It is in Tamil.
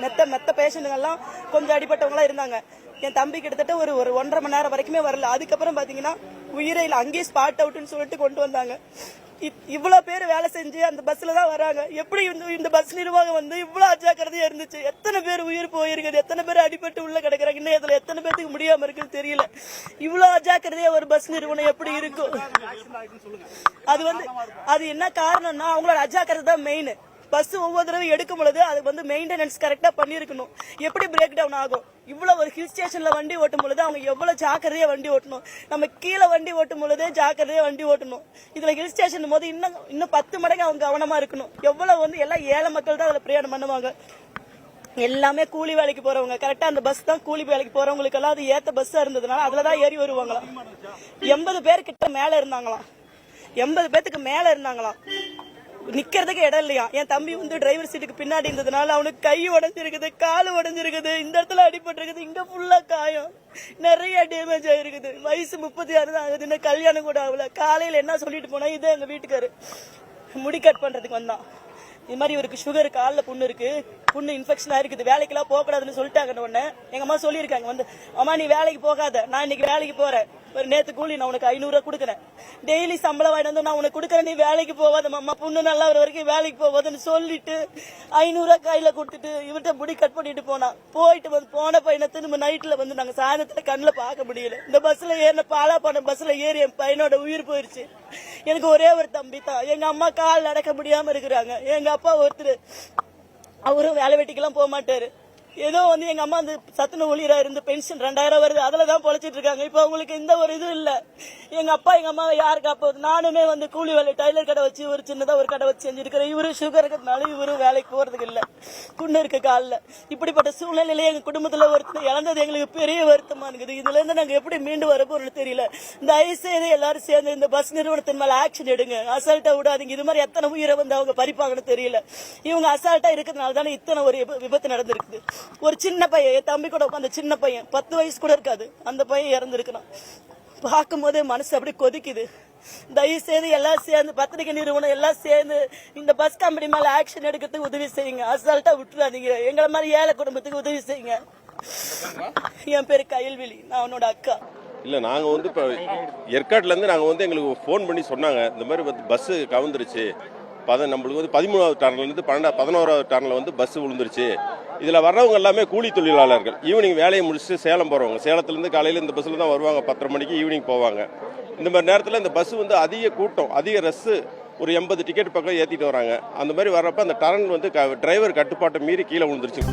மெத்த பேஷண்ட்டுங்கெல்லாம் கொஞ்சம் அடிபட்டவங்களாம் இருந்தாங்க. என் தம்பி கிட்டத்தட்ட ஒரு 1.5 மணி நேரம் வரைக்குமே வரல. அதுக்கப்புறம் பாத்தீங்கன்னா உயிரையில் அங்கேயே ஸ்பாட் அவுட்னு சொல்லிட்டு கொண்டு வந்தாங்க. இவ்வளவு பேர் வேலை செஞ்சு அந்த பஸ்ல தான் வராங்க. எப்படி இந்த பஸ் நிர்வாகம் வந்து இவ்வளவு அஜாக்கிரதையா இருந்துச்சு? எத்தனை பேர் உயிர் போயிருக்குது, எத்தனை பேர் அடிபட்டு உள்ள கிடக்குறாங்க, இன்னும் இதுல எத்தனை பேருக்கு முடியாம இருக்குன்னு தெரியல. இவ்வளவு அஜாக்கிரதையா ஒரு பஸ் நிறுவனம் எப்படி இருக்கும்? அது என்ன காரணம்னா அவங்களோட அஜாக்கிரதை தான் மெயின். பஸ் ஒவ்வொரு தடவை எடுக்கும் பொழுது அது வந்து மெயின்டெனன்ஸ் கரெக்டா பண்ணிருக்கணும். எப்படி பிரேக் டவுன் ஆகும்? இவ்வளவு ஒரு ஹில் ஸ்டேஷன்ல வண்டி ஓட்டும் பொழுது அவங்க எவ்வளவு ஜாக்கிரதையா வண்டி ஓட்டணும். நம்ம கீழே வண்டி ஓட்டும் பொழுதே ஜாக்கிரதையா வண்டி ஓட்டணும். இதுல ஹில் ஸ்டேஷன் போது இன்னும் 10 மடங்கு அவங்க கவனமா இருக்கணும். எவ்வளவு வந்து எல்லாம் ஏழை மக்கள் தான் அதுல பிரயாணம் பண்ணுவாங்க. எல்லாமே கூலி வேலைக்கு போறவங்க. கரெக்டா அந்த பஸ் தான் கூலி வேலைக்கு போறவங்களுக்கு எல்லாம் அது ஏத்த பஸ்ஸா இருந்ததுனால அதுலதான் ஏறி வருவாங்களாம். 80 பேர் கிட்ட மேல இருந்தாங்களாம். 80 பேத்துக்கு மேல இருந்தாங்களாம். நிக்கிறதுக்கு இடம் இல்லையா. என் தம்பி வந்து டிரைவர் சீட்டுக்கு பின்னாடி இருந்ததுனால அவனுக்கு கை உடைஞ்சிருக்குது, காலு உடைஞ்சிருக்குது, இந்த இடத்துல அடிபட்டு இருக்குது, இங்க ஃபுல்லா காயம், நிறைய டேமேஜ் ஆயிருக்குது. வயசு 36 தான் ஆகுது, இன்னும் கல்யாணம் கூட ஆகல. காலையில என்ன சொல்லிட்டு போனா, இதே எங்க வீட்டுக்காரு முடி கட் பண்றதுக்கு வந்தான். இது மாதிரி இவருக்கு சுகர், காலில் புண்ணு இருக்கு, புண்ணு இன்ஃபெக்ஷன் ஆயிருக்குது, வேலைக்கெல்லாம் போகக்கூடாதுன்னு சொல்லிட்டாங்க. உடனே எங்க அம்மா சொல்லியிருக்காங்க வந்து, அம்மா நீ வேலைக்கு போகாத, நான் இன்னைக்கு வேலைக்கு போறேன், ஒரு நேத்து கூலி நான் உனக்கு 500 ரூபா கொடுக்குறேன், டெய்லி சம்பளம் வாங்கிட்டு வந்து நான் உனக்கு கொடுக்குறேன், நீ வேலைக்கு போவாத அம்மா, புண்ணு நல்லா வர வரைக்கும் வேலைக்கு போவாதுன்னு சொல்லிட்டு 500 ரூபா கையில கொடுத்துட்டு இவர்கிட்ட முடி கட் பண்ணிட்டு போயிட்டு வந்து போன பையனை திரும்ப நைட்ல வந்து நாங்க சாயந்தரத்துல கண்ணில் பார்க்க முடியல. இந்த பஸ்ல ஏறின பாலா போன பஸ்ல ஏறி என் பையனோட உயிர் போயிருச்சு. எனக்கு ஒரே ஒரு தம்பி தான். எங்க அம்மா கால் நடக்க முடியாம இருக்கிறாங்க. எங்க அப்பா ஒருத்தர், அவரும் வேலை வெட்டிக்கெல்லாம் போக மாட்டாரு. ஏதோ வந்து எங்க அம்மா அந்த சத்துண ஊழியரா இருந்து பென்ஷன் 2000 வருது, அதுலதான் பொழைச்சிட்டு இருக்காங்க. இப்ப அவங்களுக்கு இந்த ஒரு இது இல்ல. எங்க அப்பா எங்க அம்மா யாரு காப்பது? நானுமே வந்து கூலி வேலை டைலர் கடை வச்சு ஒரு சின்னதா ஒரு கடை வச்சு செஞ்சிருக்கிறேன். இவரு சுகர் இருக்கிறதுனால இவரும் வேலைக்கு போறதுக்கு இல்ல, புண்ணு இருக்கு காலில். இப்படிப்பட்ட சூழ்நிலையில எங்க குடும்பத்துல ஒருத்தர் இழந்தது எங்களுக்கு பெரிய வருத்தமா இருக்குது. இதுல இருந்து நாங்க எப்படி மீண்டு வர போறோம்னு தெரியல. தயவு செய்து எல்லாரும் சேர்ந்து இந்த பஸ் நிறுவனத்தின் மேல ஆக்ஷன் எடுங்க. அசால்ட்டா விடாதீங்க. இது மாதிரி எத்தனை உயிரை வந்து அவங்க பறிப்பாங்கன்னு தெரியல. இவங்க அசால்ட்டா இருக்கிறதுனால தானே இத்தனை ஒரு விபத்து நடந்திருக்குது. ஒரு சின்ன பையன், என் தம்பி கூட உட்காந்து சின்ன பையன், 10 வயசு கூட இருக்காது, அந்த பையன் இறந்துருக்கான். பார்க்கும் போதே மனசு அப்படி கொதிக்குது. தயவு செய்து எல்லாம் சேர்ந்து பத்திரிகை நிறுவனம் எல்லாம் சேர்ந்து இந்த பஸ் கம்பெனி மேல ஆக்ஷன் எடுக்கிறதுக்கு உதவி செய்யுங்க. அசால்ட்டா விட்டுறாதீங்க. எங்களை மாதிரி ஏழை குடும்பத்துக்கு உதவி செய்யுங்க. என் பேரு கயல்விழி, நான் அவனோட அக்கா. இல்லை, நாங்கள் வந்து இப்போ ஏற்காட்டிலேருந்து நாங்கள் வந்து எங்களுக்கு ஃபோன் பண்ணி சொன்னாங்க, இந்த மாதிரி வந்து பஸ்ஸு கவுந்துருச்சு, நம்மளுக்கு வந்து 13வது டர்ன்லேருந்து 11வது டர்னில் வந்து பஸ்ஸு விழுந்துருச்சு. இதில் வர்றவங்க எல்லாமே கூலி தொழிலாளர்கள். ஈவினிங் வேலையை முடிச்சுட்டு சேலம் போகிறவங்க. சேலத்துலேருந்து காலையில் இந்த பஸ்ஸில் தான் வருவாங்க, 10:30 மணிக்கு ஈவினிங் போவாங்க. இந்த மாதிரி நேரத்தில் இந்த பஸ் வந்து அதிக கூட்டம், அதிக ரஸ்ஸு, ஒரு 80 டிக்கெட் பக்கம் ஏற்றிட்டு வராங்க. அந்த மாதிரி வர்றப்ப அந்த டர்ன் வந்து டிரைவர் கட்டுப்பாட்டை மீறி கீழே விழுந்துருச்சு.